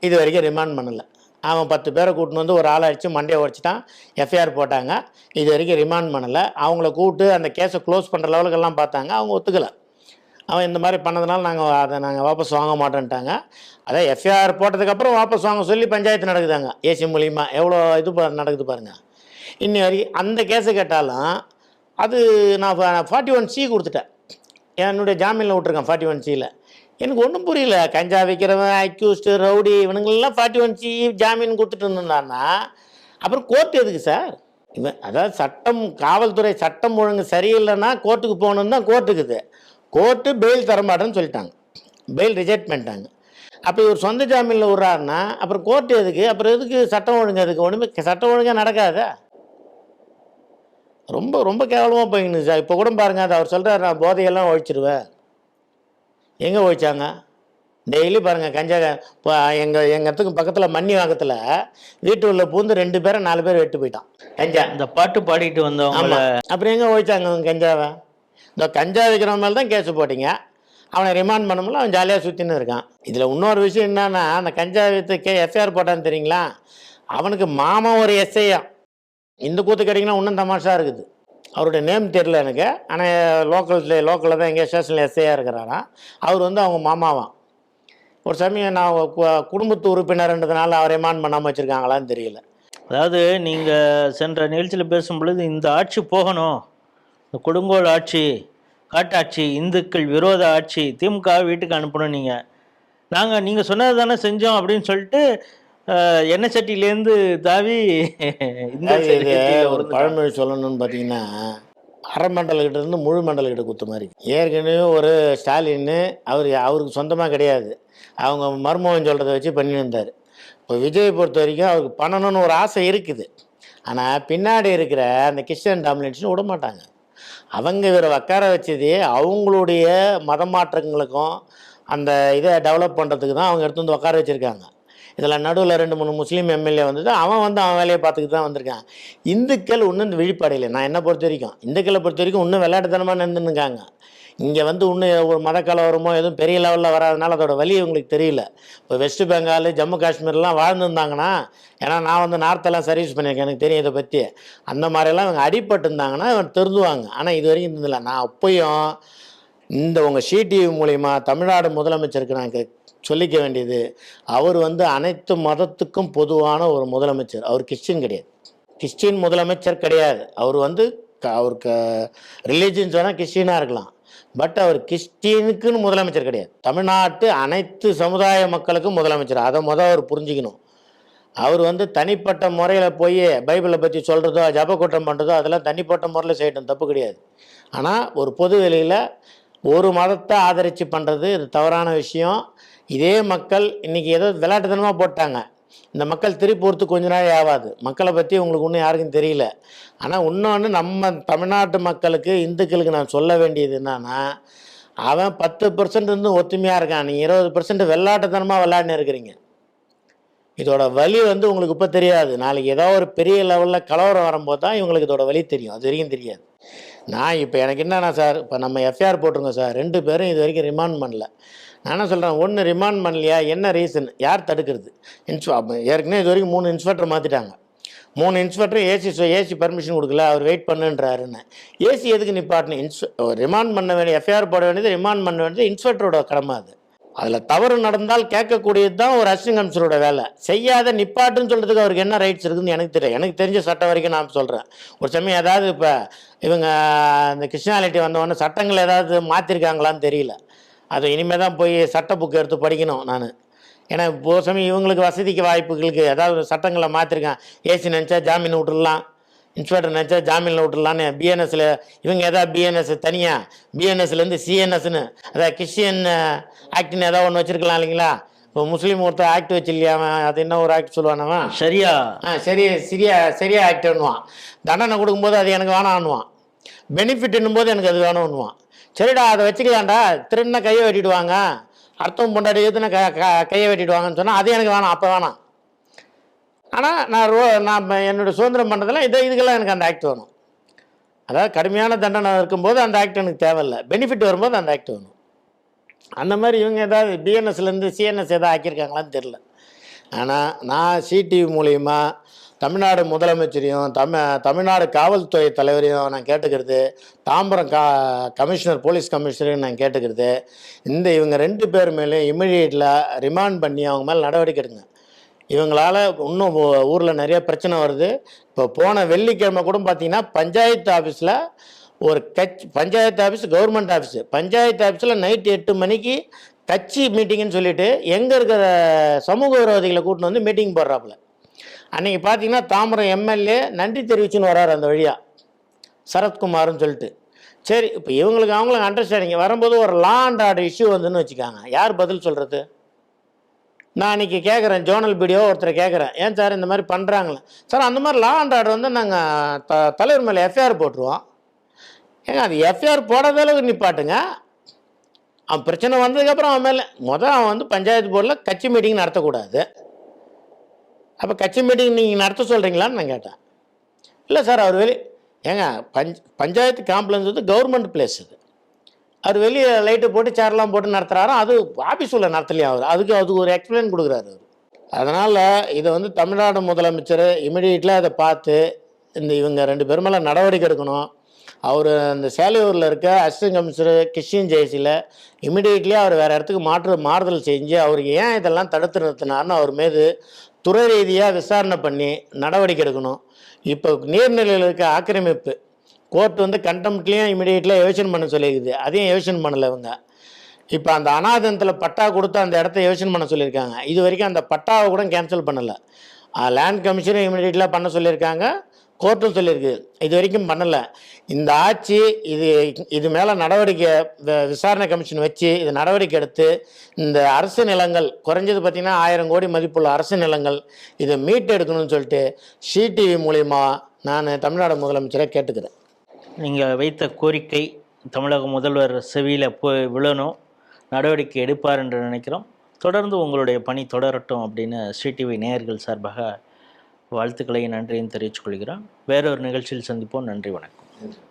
இது வரைக்கும் ரிமாண்ட் பண்ணலை. அவன் 10 பேரை கூட்டின்னு வந்து ஒரு ஆளை அடித்து மண்டையை உடச்சிட்டான். எஃப்ஐஆர் போட்டாங்க. இது வரைக்கும் ரிமாண்ட் பண்ணலை. அவங்கள கூப்பிட்டு அந்த கேஸை க்ளோஸ் பண்ணுற லெவலுக்கெல்லாம் பார்த்தாங்க. அவங்க ஒத்துக்கலை. அவன் இந்த மாதிரி பண்ணதுனால நாங்கள் வாபஸ் வாங்க மாட்டேன்ட்டாங்க. அதான் எஃப்ஐஆர் போட்டதுக்கப்புறம் வாபஸ் வாங்க சொல்லி பஞ்சாயத்து நடக்குதாங்க ஏசி மூலிமா. எவ்வளோ இது நடக்குது பாருங்கள். இன்னி வரைக்கும் அந்த கேஸை கேட்டாலும் அது நான் 41C கொடுத்துட்டேன். என்னுடைய ஜாமீனில் விட்டுருக்கேன் 41Cயில். எனக்கு ஒன்றும் புரியல. கஞ்சா விற்கிறவன், அக்யூஸ்டு, ரவுடி, இவனுங்களெல்லாம் 41C ஜாமீன் கொடுத்துட்டு இருந்தான்னா அப்புறம் கோர்ட்டு எதுக்கு சார்? இவன் அதாவது சட்டம், காவல்துறை சட்டம் ஒழுங்கு சரியில்லைன்னா கோர்ட்டுக்கு போகணுன்னு தான் கோர்ட்டுக்குது. கோர்ட்டு பெயில் தரமாட்டேன்னு சொல்லிட்டாங்க, பெயில் ரிஜெக்ட் பண்ணிட்டாங்க. அப்போ இவர் சொந்த ஜாமீனில் விட்றாருன்னா அப்புறம் கோர்ட்டு எதுக்கு? அப்புறம் எதுக்கு சட்டம் ஒழுங்கு? எதுக்கு? ஒன்றுமே சட்டம் ஒழுங்காக நடக்காதா? ரொம்ப ரொம்ப கேவலமாக போயின்னு சார். இப்போ கூட பாருங்கள், அது அவர் சொல்கிறார், நான் போதையெல்லாம் ஒழிச்சிருவேன். எங்கே ஒழிச்சாங்க? டெய்லி பாருங்கள் கஞ்சா. இப்போ எங்கள் இடத்துக்கு பக்கத்தில் மன்னிவாக்கத்தில் வீட்டு உள்ள பூந்து 2 பேரை 4 பேர் வெட்டு போயிட்டான் கஞ்சா. இந்த பாட்டு பாடிட்டு வந்தவங்க. ஆமாம். அப்புறம் எங்கே ஒழிச்சாங்க அவங்க கஞ்சாவை? இந்த கஞ்சா வைக்கிற மேலே தான் கேஸு போட்டிங்க. அவனை ரிமாண்ட் பண்ணமுடியல, அவன் ஜாலியாக சுற்றின்னு இருக்கான். இதில் இன்னொரு விஷயம் என்னன்னா, அந்த கஞ்சா வித்து எஃப்ஐஆர் போட்டான்னு தெரியுங்களா? அவனுக்கு மாமா ஒரு எஸ்ஐயா. இந்த கூத்து கிடைக்குன்னா இன்னும் தமாஷா இருக்குது. அவருடைய நேம் தெரியல எனக்கு, ஆனால் லோக்கலில் தான் எங்கேயா ஸ்டேஷனில் எஸ்ஐயாக இருக்கிறாராம். அவர் வந்து அவங்க மாமாவான். ஒரு சமயம் நான் குடும்பத்து உறுப்பினர்ன்றதுனால அவர் ரிமாண்ட் பண்ணாமல் வச்சுருக்காங்களான்னு தெரியல. அதாவது நீங்கள் சென்ற நிகழ்ச்சியில் பேசும் பொழுது இந்த ஆட்சி போகணும், இந்த கொடுங்கோல் ஆட்சி, காட்டாட்சி, இந்துக்கள் விரோத ஆட்சி, திமுக வீட்டுக்கு அனுப்பணும். நீங்கள் சொன்னது தானே செஞ்சோம் அப்படின்னு சொல்லிட்டு எண்ணெய் சட்டியிலேருந்து தாவி இந்த ஒரு பழமொழி சொல்லணும்னு பார்த்தீங்கன்னா, அரை மண்டலக்கிட்ட இருந்து முழு மண்டலக்கிட்ட குத்து மாதிரி. ஏற்கனவே ஒரு ஸ்டாலின் அவருக்கு சொந்தமாக கிடையாது, அவங்க மருமகன் சொல்கிறத வச்சு பண்ணிட்டு இருந்தார். இப்போ விஜயை பொறுத்த வரைக்கும் அவருக்கு பண்ணணும்னு ஒரு ஆசை இருக்குது. ஆனால் பின்னாடி இருக்கிற அந்த கிறிஸ்டியன் டாமினேஷன் விட மாட்டாங்க. அவங்க இவரை உட்கார வச்சதே அவங்களுடைய மத மாற்றங்களுக்கும் அந்த இதை டெவலப் பண்ணுறதுக்கு தான் அவங்க எடுத்து வந்து உட்கார வச்சுருக்காங்க. இதில் நடுவில் 2-3 முஸ்லீம் எம்எல்ஏ வந்தது, அவன் வேலையை பார்த்துக்கிட்டு தான் வந்திருக்கான். இந்துக்கள் இன்னும் இந்த விழிப்படையில், நான் என்ன பொறுத்த வரைக்கும் இந்துக்களை பொறுத்த வரைக்கும் இன்னும் விளையாட்டுத்தனமாக நின்றுருக்காங்க. இங்கே வந்து இன்னும் ஒரு மத கலவரமோ எதுவும் பெரிய லெவலில் வராதனால அதோட வலி உங்களுக்கு தெரியல. இப்போ வெஸ்ட் பெங்கால், ஜம்மு காஷ்மீர்லாம் வாழ்ந்துருந்தாங்கன்னா, ஏன்னா நான் வந்து நார்த்தெல்லாம் சர்வீஸ் பண்ணியிருக்கேன், எனக்கு தெரியும் இதை பற்றி. அந்த மாதிரிலாம் இவங்க அடிபட்டு இருந்தாங்கன்னா இவன் திருந்துவாங்க. ஆனால் இது வரைக்கும் இருந்ததில்லை. நான் அப்பயும் இந்த உங்கள் CTV மூலிமா தமிழ்நாடு முதலமைச்சருக்கு நான் சொல்லிக்க வேண்டியது, அவர் வந்து அனைத்து மதத்துக்கும் பொதுவான ஒரு முதலமைச்சர். அவர் கிறிஸ்டின் கிடையாது, கிறிஸ்டின் முதலமைச்சர் கிடையாது. அவர் வந்து அவருக்கு ரிலீஜியன் சொன்னால் கிறிஸ்டினாக இருக்கலாம், பட் அவர் கிறிஸ்டினுக்குன்னு முதலமைச்சர் கிடையாது. தமிழ்நாட்டு அனைத்து சமுதாய மக்களுக்கும் முதலமைச்சர். அதை அவர் புரிஞ்சுக்கணும். அவர் வந்து தனிப்பட்ட முறையில் போய் பைபிளை பற்றி சொல்கிறதோ ஜபக்கூட்டம் பண்ணுறதோ அதெல்லாம் தனிப்பட்ட முறையில் செய்யட்டும், தப்பு கிடையாது. ஆனால் ஒரு பொது வெளியில் ஒரு மதத்தை ஆதரித்து பண்ணுறது இது தவறான விஷயம். இதே மக்கள் இன்றைக்கி ஏதோ விளையாட்டுத்தனமாக போட்டாங்க. இந்த மக்கள் திருப்பி பொறுத்து கொஞ்ச நாள் ஆகாது. மக்களை பற்றி உங்களுக்கு இன்னும் யாருக்கும் தெரியல. ஆனால் இன்னொன்று, நம்ம தமிழ்நாட்டு மக்களுக்கு, இந்துக்களுக்கு நான் சொல்ல வேண்டியது என்னன்னா, அவன் 10% இருந்து ஒத்துமையாக இருக்கான், நீங்கள் 20% வெள்ளாட்டுத்தனமாக விளையாடுன்னு இருக்கிறீங்க. இதோட வலி வந்து உங்களுக்கு இப்போ தெரியாது. நாளைக்கு ஏதோ ஒரு பெரிய லெவலில் கலவரம் வரும்போது தான் இவங்களுக்கு இதோட வலி தெரியும், அது வரைக்கும் தெரியாது. நான் இப்போ எனக்கு என்னன்னா சார், இப்போ நம்ம எஃப்ஐஆர் போட்டிருங்க சார், 2 பேரும் இது வரைக்கும் ரிமாண்ட் பண்ணல. நான் என்ன சொல்கிறேன், ஒன்று ரிமாண்ட் பண்ணலையா, என்ன ரீசன், யார் தடுக்கிறது? ஏற்கனவே இது வரைக்கும் 3 இன்ஸ்பெக்டர் மாற்றிட்டாங்க. 3 இன்ஸ்பெக்டர் ஏசி பர்மிஷன் கொடுக்கல, அவர் வெயிட் பண்ணுன்றாருன்னு. ஏசி எதுக்கு நிப்பாட்டணும்? ரிமாண்ட் பண்ண வேண்டிய, எஃப்ஐஆர் போட வேண்டியது, ரிமாண்ட் பண்ண வேண்டியது இன்ஸ்பெக்டரோட கடமை. அது அதில் தவறு நடந்தால் கேட்கக்கூடியது தான் ஒரு அசிஸ்டன்ட் கமிஷனரோட வேலை. செய்யாத நிப்பாட்டுன்னு சொல்கிறதுக்கு அவருக்கு என்ன ரைட்ஸ் இருக்குதுன்னு எனக்கு தெரியும். எனக்கு தெரிஞ்ச சட்டம் வரைக்கும் நான் சொல்கிறேன். ஒரு சமயம் ஏதாவது இப்போ இவங்க இந்த கிறிஸ்டியானிட்டி வந்தவொடனே சட்டங்கள் ஏதாவது மாற்றிருக்காங்களான்னு தெரியல. அது இனிமேல் தான் போய் சட்ட புக்கு எடுத்து படிக்கணும் நான். ஏன்னா இப்போ சமயம் இவங்களுக்கு வசதிக்கு வாய்ப்புகளுக்கு ஏதாவது சட்டங்களை மாற்றிருக்கான். ஏசி நினச்சா ஜாமீன் விட்டுடலாம், இன்ஸ்பெக்டர் நினச்சா ஜாமீனில் விட்டுடலான்னு. பிஎன்எஸில் இவங்க எதாவது பிஎன்எஸ் தனியாக, பிஎன்எஸ்லேருந்து சிஎன்எஸ்ன்னு அதாவது கிறிஸ்டியன் ஆக்ட்னு ஏதாவது ஒன்று வச்சுருக்கலாம் இல்லைங்களா? இப்போ முஸ்லீம் ஒருத்தர் ஆக்ட் வச்சு இல்லையா, அது என்ன ஒரு ஆக்ட் சொல்லுவானவன், சரியா சரியா ஆக்டுன்னுவான். தண்டனை கொடுக்கும்போது அது எனக்கு வேணான்னுவான், பெனிஃபிட்னும் போது எனக்கு அது வேணும்னுவான். சரிடா அதை வச்சுக்கலாம்டா, திருடினா கையை வெட்டிடுவாங்க, அர்த்தம் பொண்டாடி எதுனா கையை வெட்டிடுவாங்கன்னு சொன்னால் அது எனக்கு வேணாம், அப்போ வேணாம். ஆனால் நான் என்னோடய சுதந்திரம் பண்ணுறதுல இதுக்கெல்லாம் எனக்கு அந்த ஆக்ட் வேணும். அதாவது கடுமையான தண்டனை இருக்கும்போது அந்த ஆக்ட் எனக்கு தேவையில்லை, பெனிஃபிட் வரும்போது அந்த ஆக்ட் வேணும். அந்த மாதிரி இவங்க ஏதாவது பிஎன்எஸ்லேருந்து சிஎன்எஸ் எதாவது ஆக்கியிருக்காங்களான்னு தெரில. ஆனால் நான் சிடிவி மூலிமா தமிழ்நாடு முதலமைச்சரையும் தமிழ்நாடு காவல்துறை தலைவரையும் நான் கேட்டுக்கிறது, தாம்பரம் கமிஷனர் போலீஸ் கமிஷனரையும் நான் கேட்டுக்கிறது, இவங்க 2 பேர் மேலே இமிடியேட்டில் ரிமாண்ட் பண்ணி அவங்க மேலே நடவடிக்கை எடுங்க. இவங்களால் இன்னும் ஊரில் நிறைய பிரச்சனை வருது. இப்போ போன வெள்ளிக்கிழமை கூட பார்த்தீங்கன்னா பஞ்சாயத்து ஆஃபீஸில் ஒரு panchayat office, government office, panchayat ஆஃபீஸில் நைட்டு 8 மணிக்கு கட்சி மீட்டிங்குன்னு சொல்லிட்டு எங்கே இருக்கிற சமூக விரோதிகளை கூட்டின்னு வந்து மீட்டிங் போடுறாப்புல. அன்றைக்கி பார்த்தீங்கன்னா தாம்பரம் எம்எல்ஏ நன்றி தெரிவிச்சுன்னு வர்றாரு அந்த வழியாக, சரத்குமார்னு சொல்லிட்டு. சரி, இப்போ அவங்களுக்கு அண்டர்ஸ்டாண்டிங் வரும்போது ஒரு லா அண்ட் ஆர்டர் இஷ்யூ வந்துன்னு வச்சுக்காங்க, யார் பதில் சொல்கிறது? நான் அன்றைக்கி கேட்குறேன், ஜோனல் பிடிஓ ஒருத்தரை கேட்குறேன், ஏன் சார் இந்த மாதிரி பண்ணுறாங்களே? சார் அந்த மாதிரி லா அண்ட் ஆர்டர் வந்து நாங்கள் தலைவர் மேலே எஃப்ஐஆர் போட்டுருவோம். ஏங்க அது எஃப்ஐஆர் போடாத அளவுக்கு நிப்பாட்டுங்க. அவன் பிரச்சனை வந்ததுக்கப்புறம் அவன் மேலே அவன் வந்து பஞ்சாயத்து போர்டில் கட்சி மீட்டிங் நடத்தக்கூடாது. அப்போ கட்சி மீட்டிங் நீங்கள் நடத்த சொல்கிறீங்களான்னு நான் கேட்டேன். இல்லை சார் அவர் ஏங்க பஞ்சாயத்து காம்ப்ளெக்ஸ் வந்து கவர்மெண்ட் பிளேஸ், அவர் வெளியே லைட்டு போட்டு சேரெலாம் போட்டு நடத்துகிறாரோ, அது ஆஃபீஸ் உள்ள நடத்தலையா அவர், அதுக்கு ஒரு எக்ஸ்பிளைன் கொடுக்குறாரு அவர். அதனால் இதை வந்து தமிழ்நாடு முதலமைச்சர் இமிடியேட்லாக அதை பார்த்து இவங்க 2 பேர் மேலே நடவடிக்கை எடுக்கணும். அவர் அந்த சேலையூரில் இருக்க அசிஸ்டன்ட் கமிஷனர் கிறிஸ்டின் ஜெயசியில் இமிடியேட்லி அவர் வேறு இடத்துக்கு மாறுதல் செஞ்சு அவருக்கு ஏன் இதெல்லாம் தடுத்து நிறுத்தினார்னு அவர் மீது துறை ரீதியாக விசாரணை பண்ணி நடவடிக்கை எடுக்கணும். இப்போ நீர்நிலையில் இருக்க ஆக்கிரமிப்பு கோர்ட் வந்து கண்டெம்ட்லேயும் இமிடியேட்லியாக எவிஷன் பண்ண சொல்லியிருக்குது, அதையும் எவிஷன் பண்ணலை இவங்க. இப்போ அந்த அனாதனத்தில் பட்டா கொடுத்து அந்த இடத்த எவிஷன் பண்ண சொல்லியிருக்காங்க. இது வரைக்கும் அந்த பட்டாவை கூட கேன்சல் பண்ணலை. லேண்ட் கமிஷனும் இமிடியேட்லாக பண்ண சொல்லியிருக்காங்க, கோர்ட்டும் சொல்லியிருக்கு, இது வரைக்கும் பண்ணலை. இந்த ஆட்சி இது மேலே நடவடிக்கை விசாரணை கமிஷன் வச்சு இது நடவடிக்கை எடுத்து இந்த அரசு நிலங்கள் குறைஞ்சது பார்த்திங்கன்னா 1000 கோடி மதிப்புள்ள அரசு நிலங்கள் இதை மீட்டெடுக்கணும்னு சொல்லிட்டு சிடிவி மூலிமா நான் தமிழ்நாடு முதலமைச்சரை கேட்டுக்கிறேன். நீங்கள் வைத்த கோரிக்கை தமிழக முதல்வர் செவியில் போய் விழணும், நடவடிக்கை எடுப்பார் என்று நினைக்கிறோம். தொடர்ந்து உங்களுடைய பணி தொடரட்டும் அப்படின்னு சிடிவி நேயர்கள் சார்பாக வாழ்த்துக்களையும் நன்றியும் தெரிவித்துக் கொள்கிறோம். வேறொரு நிகழ்ச்சியில் சந்திப்போம். நன்றி, வணக்கம்.